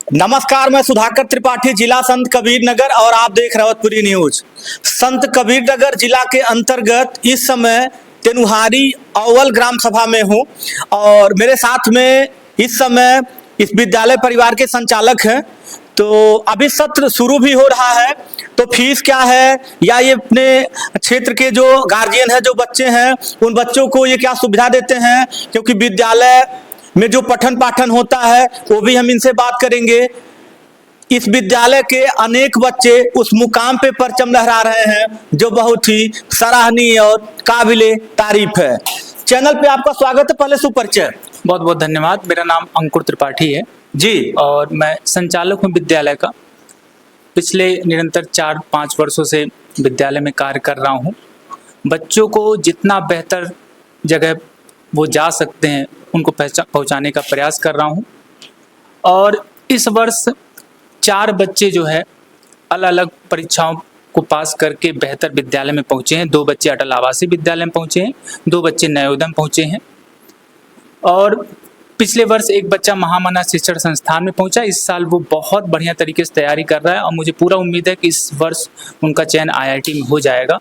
नमस्कार, मैं सुधाकर त्रिपाठी, जिला संत कबीर नगर और आप देख रहे हो पूरी न्यूज। संत कबीर नगर जिला के अंतर्गत इस समय तेनुहारी अव्वल ग्राम सभा में हूँ और मेरे साथ में इस समय इस विद्यालय परिवार के संचालक हैं। तो अभी सत्र शुरू भी हो रहा है, तो फीस क्या है या ये अपने क्षेत्र के जो गार्जियन है, जो बच्चे हैं, उन बच्चों को ये क्या सुविधा देते हैं, क्योंकि विद्यालय में जो पठन पाठन होता है वो भी हम इनसे बात करेंगे। इस विद्यालय के अनेक बच्चे उस मुकाम पे परचम लहरा रहे हैं जो बहुत ही सराहनीय और काबिले तारीफ है। चैनल पे आपका स्वागत है। पहले सुपरिचय। बहुत बहुत धन्यवाद। मेरा नाम अंकुर त्रिपाठी है जी और मैं संचालक हूँ विद्यालय का। पिछले निरंतर 4-5 वर्षों से विद्यालय में कार्य कर रहा हूँ। बच्चों को जितना बेहतर जगह वो जा सकते हैं उनको पहुँचाने का प्रयास कर रहा हूँ। और इस वर्ष 4 बच्चे जो है अलग अलग परीक्षाओं को पास करके बेहतर विद्यालय में पहुँचे हैं। 2 बच्चे अटल आवासीय विद्यालय में पहुँचे हैं, 2 बच्चे नवोदय में पहुँचे हैं और पिछले वर्ष एक बच्चा महामना शिक्षण संस्थान में पहुंचा। इस साल वो बहुत बढ़िया तरीके से तैयारी कर रहा है और मुझे पूरा उम्मीद है कि इस वर्ष उनका चयन IIT में हो जाएगा।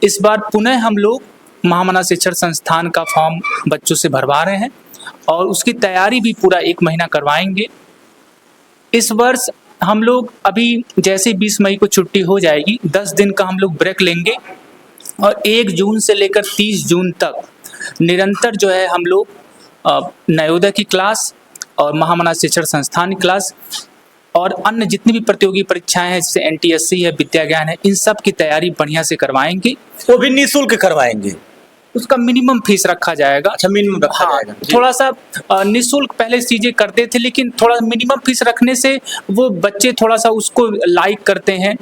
इस बार पुनः हम लोग महामना शिक्षण संस्थान का फॉर्म बच्चों से भरवा रहे हैं और उसकी तैयारी भी पूरा 1 महीना करवाएंगे। इस वर्ष हम लोग अभी जैसे 20 मई को छुट्टी हो जाएगी, 10 दिन का हम लोग ब्रेक लेंगे और 1 जून से लेकर 30 जून तक निरंतर जो है हम लोग नवोदय की क्लास और महामना शिक्षण संस्थान की क्लास और अन्य जितनी भी प्रतियोगी परीक्षाएं हैं, जैसे NTSC है, विद्या ज्ञान है, इन सब की तैयारी बढ़िया से करवाएंगे। वो भी निःशुल्क करवाएंगे। उसका मिनिमम फीस रखा जाएगा। अच्छा, मिनिमम रखा जाएगा। थोड़ा सा निःशुल्क पहले चीजें करते थे, लेकिन थोड़ा मिनिमम फीस रखने से वो बच्चे थोड़ा सा उसको लाइक करते हैं।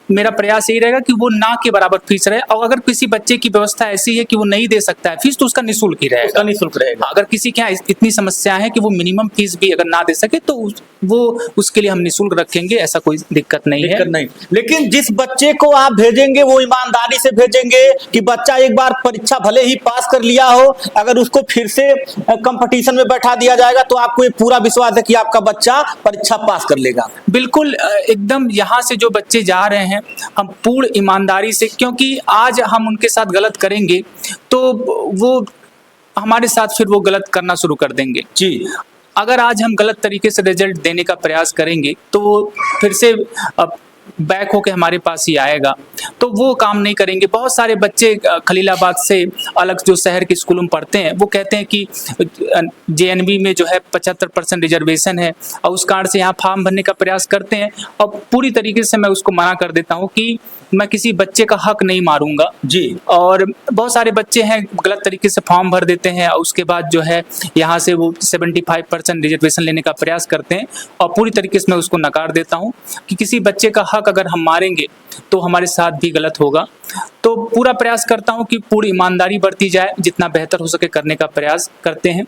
मेरा प्रयास यही रहेगा कि वो ना के बराबर फीस रहे और अगर किसी बच्चे की व्यवस्था ऐसी है कि वो नहीं दे सकता है फीस, तो उसका निःशुल्क ही रहेगा। उसका निःशुल्क रहेगा। अगर किसी के यहाँ इतनी समस्या है कि वो मिनिमम फीस भी अगर ना दे सके तो वो उसके लिए हम निःशुल्क रखेंगे, ऐसा कोई दिक्कत नहीं है। नहीं, लेकिन जिस बच्चे को आप भेजेंगे वो ईमानदारी से भेजेंगे कि बच्चा एक बार परीक्षा भले ही पास कर लिया हो, अगर उसको फिर से कंपटीशन में बैठा दिया जाएगा तो आपको ये पूरा विश्वास है कि आपका बच्चा परीक्षा पास कर लेगा। बिल्कुल, एकदम यहाँ से जो बच्चे जा रहे हैं हम पूर्ण ईमानदारी से, क्योंकि आज हम उनके साथ गलत करेंगे तो वो हमारे साथ फिर वो गलत करना शुरू कर देंगे जी। अगर आज हम गलत तरीके से रिजल्ट देने का प्रयास करेंगे तो वो फिर से बैक होके हमारे पास ही आएगा, तो वो काम नहीं करेंगे। बहुत सारे बच्चे खलीलाबाद से अलग जो शहर के स्कूलों में पढ़ते हैं वो कहते हैं कि JNV में जो है 75% रिजर्वेशन है और उस कारण से यहाँ फॉर्म भरने का प्रयास करते हैं और पूरी तरीके से मैं उसको मना कर देता हूँ कि मैं किसी बच्चे का हक नहीं मारूंगा जी। और बहुत सारे बच्चे हैं गलत तरीके से फॉर्म भर देते हैं और उसके बाद जो है यहाँ से वो 75% रिजर्वेशन लेने का प्रयास करते हैं और पूरी तरीके से मैं उसको नकार देता हूँ कि किसी बच्चे का हक अगर हम मारेंगे तो हमारे साथ भी गलत होगा। तो पूरा प्रयास करता हूँ कि पूरी ईमानदारी बरती जाए, जितना बेहतर हो सके करने का प्रयास करते हैं।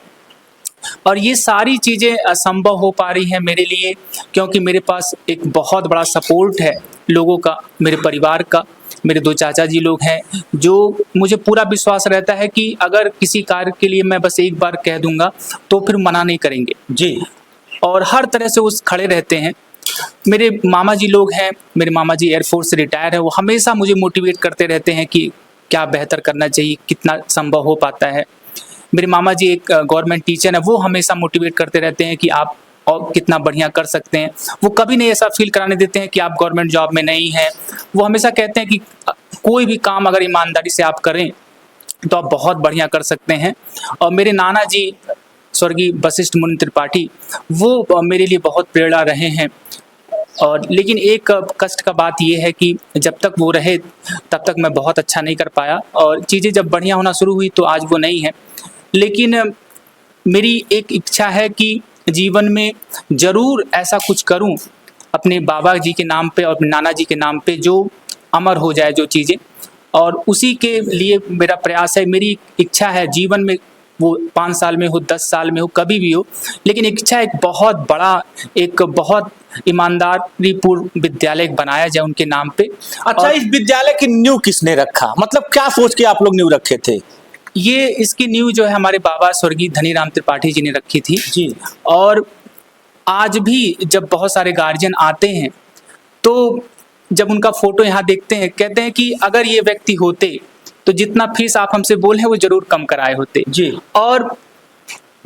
और ये सारी चीज़ें असंभव हो पा रही हैं मेरे लिए क्योंकि मेरे पास एक बहुत बड़ा सपोर्ट है लोगों का, मेरे परिवार का। मेरे 2 चाचा जी लोग हैं जो मुझे पूरा विश्वास रहता है कि अगर किसी कार्य के लिए मैं बस एक बार कह दूंगा तो फिर मना नहीं करेंगे जी। और हर तरह से वो खड़े रहते हैं। मेरे मामा जी लोग हैं, मेरे मामा जी एयरफोर्स से रिटायर है, वो हमेशा मुझे मोटिवेट करते रहते हैं कि क्या बेहतर करना चाहिए, कितना संभव हो पाता है। मेरे मामा जी एक गवर्नमेंट टीचर है, वो हमेशा मोटिवेट करते रहते हैं कि आप और कितना बढ़िया कर सकते हैं। वो कभी नहीं ऐसा फील कराने देते हैं कि आप गवर्नमेंट जॉब में नहीं हैं। वो हमेशा कहते हैं कि कोई भी काम अगर ईमानदारी से आप करें तो आप बहुत बढ़िया कर सकते हैं। और मेरे नाना जी स्वर्गीय वशिष्ठ मुनि त्रिपाठी, वो मेरे लिए बहुत प्रेरणा रहे हैं। और लेकिन एक कष्ट का बात यह है कि जब तक वो रहे तब तक मैं बहुत अच्छा नहीं कर पाया और चीज़ें जब बढ़िया होना शुरू हुई तो आज वो नहीं है। लेकिन मेरी एक इच्छा है कि जीवन में ज़रूर ऐसा कुछ करूं अपने बाबा जी के नाम पे और अपने नाना जी के नाम पे जो अमर हो जाए जो चीज़ें, और उसी के लिए मेरा प्रयास है। मेरी इच्छा है जीवन में, वो 5 साल में हो, 10 साल में हो, कभी भी हो, लेकिन इच्छा एक बहुत बड़ा, एक बहुत ईमानदारीपूर्ण विद्यालय बनाया जाए उनके नाम पे। अच्छा, इस विद्यालय की नींव किसने रखा, मतलब क्या सोच के आप लोग नींव रखे थे? इसकी नींव जो है हमारे बाबा स्वर्गीय धनीराम त्रिपाठी जी ने रखी थी जी। और आज भी जब बहुत सारे गार्जियन आते हैं तो जब उनका फोटो यहाँ देखते हैं कहते हैं कि अगर ये व्यक्ति होते तो जितना फीस आप हमसे बोले हैं वो जरूर कम कराए होते जी। और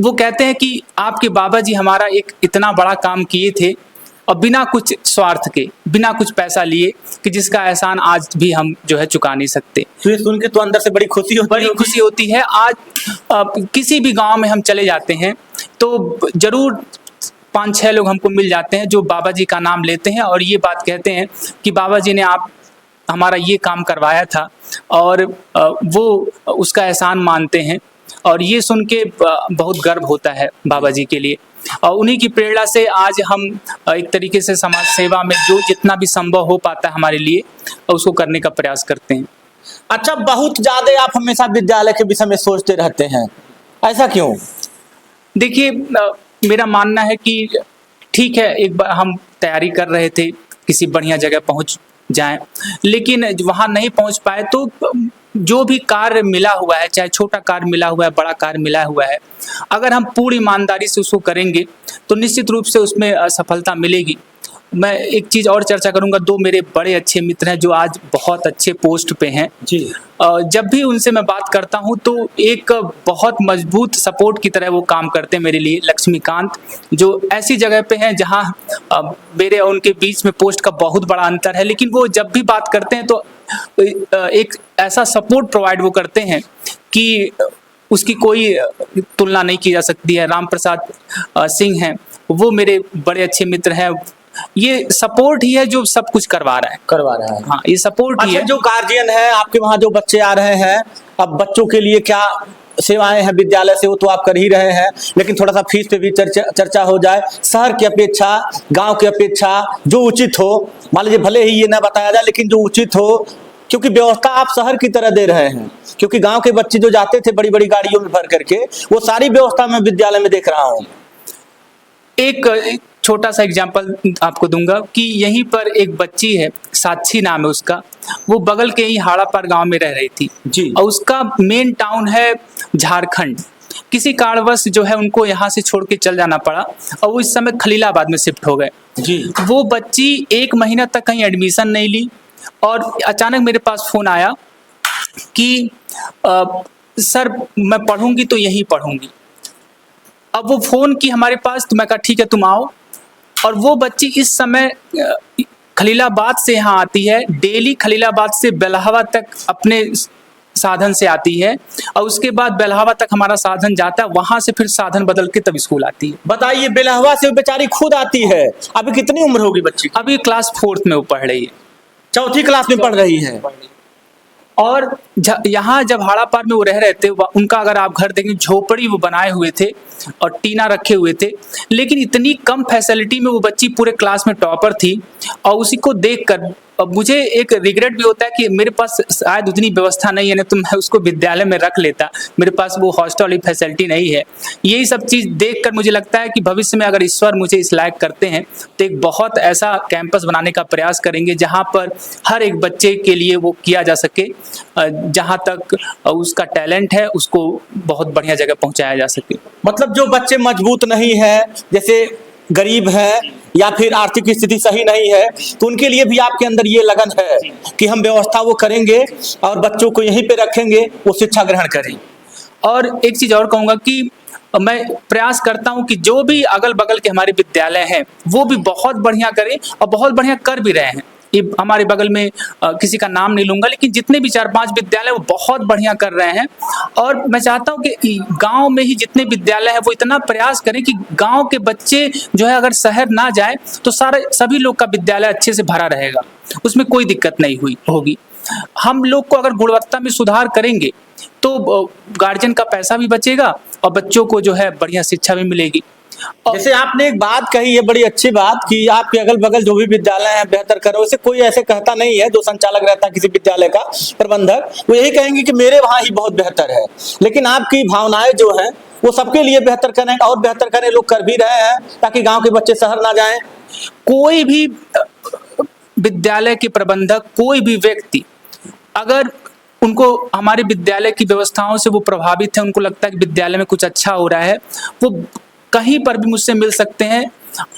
वो कहते हैं कि आपके बाबा जी हमारा एक इतना बड़ा काम किए थे और बिना कुछ स्वार्थ के, बिना कुछ पैसा लिए, कि जिसका एहसान आज भी हम जो है चुका नहीं सकते। तो ये सुन के तो अंदर से बड़ी खुशी होती बड़ी खुशी होती है। आज किसी भी गांव में हम चले जाते हैं तो जरूर 5-6 लोग हमको मिल जाते हैं जो बाबा जी का नाम लेते हैं और ये बात कहते हैं कि बाबा जी ने आप हमारा ये काम करवाया था, और वो उसका एहसान मानते हैं। और ये सुन के बहुत गर्व होता है बाबा जी के लिए। और उन्हीं की प्रेरणा से आज हम एक तरीके से समाज सेवा में जो जितना भी संभव हो पाता है हमारे लिए उसको करने का प्रयास करते हैं। अच्छा, बहुत ज्यादा आप हमेशा विद्यालय के विषय में सोचते रहते हैं, ऐसा क्यों? देखिए, मेरा मानना है कि ठीक है, एक बार हम तैयारी कर रहे थे किसी बढ़िया जगह पहुंच जाएं, लेकिन वहां नहीं पहुंच पाए तो जो भी कार्य मिला हुआ है, चाहे छोटा कार्य मिला हुआ है, बड़ा कार्य मिला हुआ है, अगर हम पूरी ईमानदारी से उसको करेंगे तो निश्चित रूप से उसमें सफलता मिलेगी। मैं एक चीज़ और चर्चा करूंगा। 2 मेरे बड़े अच्छे मित्र हैं जो आज बहुत अच्छे पोस्ट पे हैं जी। जब भी उनसे मैं बात करता हूं तो एक बहुत मजबूत सपोर्ट की तरह वो काम करते हैं मेरे लिए। लक्ष्मीकांत, जो ऐसी जगह पे हैं जहां मेरे और उनके बीच में पोस्ट का बहुत बड़ा अंतर है, लेकिन वो जब भी बात करते हैं तो एक ऐसा सपोर्ट प्रोवाइड वो करते हैं कि उसकी कोई तुलना नहीं की जा सकती है। राम प्रसाद सिंह हैं, वो मेरे बड़े अच्छे मित्र हैं। ये सपोर्ट ही है जो सब कुछ करवा रहा है। हाँ, ये सपोर्ट ही अच्छा, है। जो गार्जियन है आपके वहाँ, जो बच्चे आ रहे हैं, अब बच्चों के लिए क्या सेवाएं हैं विद्यालय से, वो तो आप कर ही रहे हैं, लेकिन थोड़ा सा फीस पे भी चर्चा हो जाए। शहर की अपेक्षा, गांव की अपेक्षा जो उचित हो, मान लीजिए भले ही ये ना बताया जाए, लेकिन जो उचित हो, क्योंकि व्यवस्था आप शहर की तरह दे रहे हैं। क्योंकि गांव के बच्चे जो जाते थे बड़ी बड़ी गाड़ियों में भर करके, वो सारी व्यवस्था मैं विद्यालय में देख रहा हूँ। एक छोटा सा एग्जाम्पल आपको दूंगा कि यहीं पर एक बच्ची है, साक्षी नाम है उसका, वो बगल के ही हाड़ापार गांव में रह रही थी जी। और उसका मेन टाउन है झारखंड। किसी कारणवश जो है उनको यहाँ से छोड़ के चल जाना पड़ा और वो इस समय खलीलाबाद में शिफ्ट हो गए जी। वो बच्ची 1 महीना तक कहीं एडमिशन नहीं ली और अचानक मेरे पास फोन आया कि सर मैं पढ़ूंगी तो यहीं पढ़ूंगी। अब वो फोन की हमारे पास, तो मैं कहा ठीक है तुम आओ। और वो बच्ची इस समय खलीलाबाद से यहाँ आती है, डेली खलीलाबाद से बेल्हावा तक अपने साधन से आती है और उसके बाद बेल्हावा तक हमारा साधन जाता है, वहां से फिर साधन बदल के तब स्कूल आती है। बताइए, बेल्हावा से बेचारी खुद आती है। अभी कितनी उम्र होगी बच्ची की? अभी क्लास 4th में वो पढ़ रही है, 4th क्लास में पढ़ रही है। और यहाँ जब हाड़ापार में वो रह रहे थे, उनका अगर आप घर देखें, झोपड़ी वो बनाए हुए थे और टीना रखे हुए थे, लेकिन इतनी कम फैसिलिटी में वो बच्ची पूरे क्लास में टॉपर थी। और उसी को देखकर अब मुझे एक रिग्रेट भी होता है कि मेरे पास शायद उतनी व्यवस्था नहीं है, ना तो मैं उसको विद्यालय में रख लेता। मेरे पास वो हॉस्टल वाली फैसिलिटी नहीं है। यही सब चीज़ देखकर मुझे लगता है कि भविष्य में अगर ईश्वर मुझे इस लायक करते हैं तो एक बहुत ऐसा कैंपस बनाने का प्रयास करेंगे जहाँ पर हर एक बच्चे के लिए वो किया जा सके, जहाँ तक उसका टैलेंट है उसको बहुत बढ़िया जगह पहुँचाया जा सके। मतलब जो बच्चे मजबूत नहीं है, जैसे गरीब है या फिर आर्थिक स्थिति सही नहीं है, तो उनके लिए भी आपके अंदर ये लगन है कि हम व्यवस्था वो करेंगे और बच्चों को यहीं पे रखेंगे, वो शिक्षा ग्रहण करें। और एक चीज और कहूंगा कि मैं प्रयास करता हूं कि जो भी अगल बगल के हमारे विद्यालय हैं वो भी बहुत बढ़िया करें और बहुत बढ़िया कर भी रहे हैं। ये हमारे बगल में किसी का नाम नहीं लूंगा, लेकिन जितने भी 4-5 विद्यालय वो बहुत बढ़िया कर रहे हैं। और मैं चाहता हूं कि गांव में ही जितने विद्यालय हैं वो इतना प्रयास करें कि गांव के बच्चे जो है अगर शहर ना जाए तो सभी लोग का विद्यालय अच्छे से भरा रहेगा, उसमें कोई दिक्कत नहीं होगी। हम लोग को अगर गुणवत्ता में सुधार करेंगे तो गार्जियन का पैसा भी बचेगा और बच्चों को जो है बढ़िया शिक्षा भी मिलेगी। जैसे आपने एक बात कही है, बड़ी अच्छी बात, कि आपके अगल बगल जो भी विद्यालय है बेहतर करो। उसे कोई ऐसे कहता नहीं है, जो संचालक रहता है किसी विद्यालय का, प्रबंधक, वो यही कहेंगे कि मेरे वहाँ ही बहुत बेहतर है। लेकिन आपकी भावनाएं जो है वो सबके लिए बेहतर करें और बेहतर करें, लोग कर भी रहे हैं ताकि गाँव के बच्चे शहर ना जाएं। कोई भी विद्यालय के प्रबंधक, कोई भी व्यक्ति अगर उनको हमारे विद्यालय की व्यवस्थाओं से वो प्रभावित है, उनको लगता है कि विद्यालय में कुछ अच्छा हो रहा है, वो कहीं पर भी मुझसे मिल सकते हैं।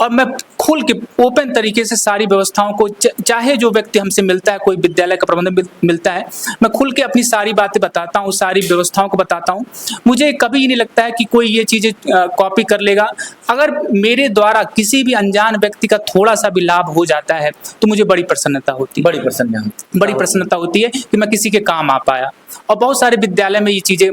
और मैं खुल के ओपन तरीके से सारी व्यवस्थाओं को चाहे जो व्यक्ति हमसे मिलता है, कोई विद्यालय का प्रबंधन मिलता है, मैं खुल के अपनी सारी बातें बताता हूँ, सारी व्यवस्थाओं को बताता हूँ। मुझे कभी नहीं लगता है कि कोई ये चीज़ें कॉपी कर लेगा। अगर मेरे द्वारा किसी भी अनजान व्यक्ति का थोड़ा सा भी लाभ हो जाता है तो मुझे बड़ी प्रसन्नता होती है, बड़ी प्रसन्नता होती है कि मैं किसी के काम आ पाया। और बहुत सारे विद्यालय में ये चीज़ें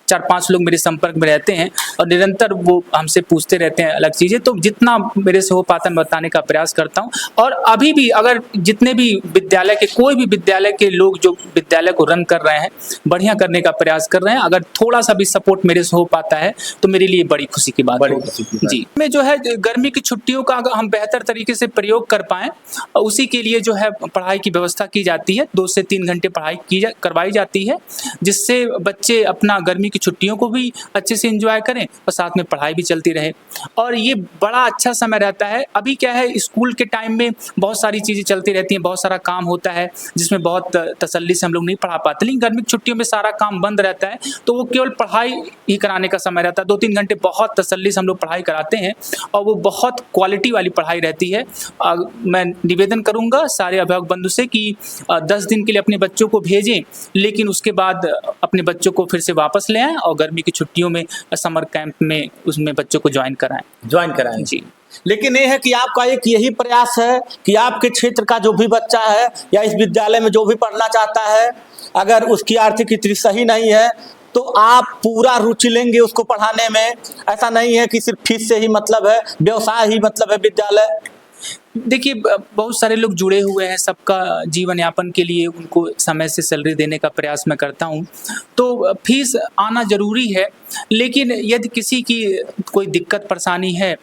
4-5 लोग मेरे संपर्क में रहते हैं और निरंतर वो हमसे पूछते रहते हैं अलग चीज़ें, तो जितना मेरे से हो पाता है बताने का प्रयास करता हूँ। और अभी भी अगर जितने भी विद्यालय के, कोई भी विद्यालय के लोग जो विद्यालय को रन कर रहे हैं, बढ़िया करने का प्रयास कर रहे हैं, अगर थोड़ा सा भी सपोर्ट मेरे से हो पाता है तो मेरे लिए बड़ी खुशी की बात होगी। जी, में जो है गर्मी की छुट्टियों का अगर हम बेहतर तरीके से प्रयोग कर पाएँ, उसी के लिए जो है पढ़ाई की व्यवस्था की जाती है। 2 से 3 घंटे पढ़ाई करवाई जाती है, जिससे बच्चे अपना गर्मी की छुट्टियों को भी अच्छे से एंजॉय करें और साथ में पढ़ाई भी चलती रहे। और ये बड़ा अच्छा समय रहता है। अभी क्या है, स्कूल के टाइम में बहुत सारी चीज़ें चलती रहती हैं, बहुत सारा काम होता है जिसमें बहुत तसल्ली से हम लोग नहीं पढ़ा पाते, लेकिन गर्मी की छुट्टियों में सारा काम बंद रहता है, तो वो केवल पढ़ाई ही कराने का समय रहता है। 2-3 घंटे बहुत तसल्ली से हम लोग पढ़ाई कराते हैं और वो बहुत क्वालिटी वाली पढ़ाई रहती है। मैं निवेदन करूँगा सारे अभिभावक बंधु से कि 10 दिन के लिए अपने बच्चों को भेजें, लेकिन उसके बाद अपने बच्चों को फिर से वापस ले आएँ और गर्मी की छुट्टियों में समर कैंप में उसमें बच्चों को ज्वाइन कराएं। जी, लेकिन ये है कि आपका एक यही प्रयास है कि आपके क्षेत्र का जो भी बच्चा है या इस विद्यालय में जो भी पढ़ना चाहता है, अगर उसकी आर्थिक स्थिति सही नहीं है तो आप पूरा रुचि लेंगे उसको पढ़ाने में। ऐसा नहीं है कि सिर्फ फीस से ही मतलब है, व्यवसाय ही मतलब है विद्यालय। देखिए, बहुत सारे लोग जुड़े हुए हैं, सबका जीवन यापन के लिए उनको समय से सैलरी देने का प्रयास मैं करता हूं, तो फीस आना ज़रूरी है। लेकिन यदि किसी की कोई दिक्कत परेशानी है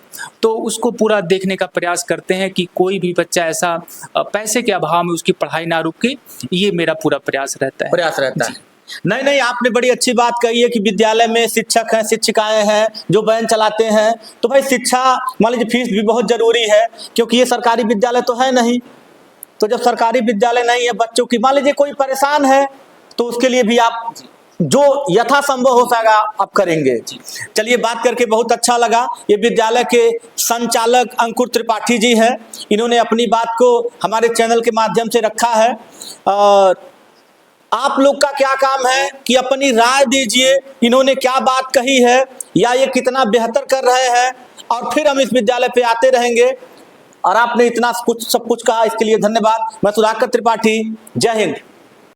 तो उसको पूरा देखने का प्रयास करते हैं कि कोई भी बच्चा ऐसा पैसे के अभाव में उसकी पढ़ाई ना रुके। ये मेरा पूरा प्रयास रहता है। नहीं, आपने बड़ी अच्छी बात कही है कि विद्यालय में शिक्षक हैं, शिक्षिकाएं हैं जो वैन चलाते हैं, तो भाई शिक्षा, मान लीजिए फीस भी बहुत जरूरी है, क्योंकि ये सरकारी विद्यालय तो है नहीं। तो जब सरकारी विद्यालय नहीं है, बच्चों की मान लीजिए कोई परेशान है, तो उसके लिए भी आप जो यथासंभव हो सकेगा आप करेंगे। चलिए, बात करके बहुत अच्छा लगा। ये विद्यालय के संचालक अंकुर त्रिपाठी जी हैं, इन्होंने अपनी बात को हमारे चैनल के माध्यम से रखा है। और आप लोग का क्या काम है कि अपनी राय दीजिए, इन्होंने क्या बात कही है या ये कितना बेहतर कर रहे हैं, और फिर हम इस विद्यालय पे आते रहेंगे। और आपने इतना कुछ सब कुछ कहा, इसके लिए धन्यवाद। मैं सुधाकर त्रिपाठी, जय हिंद।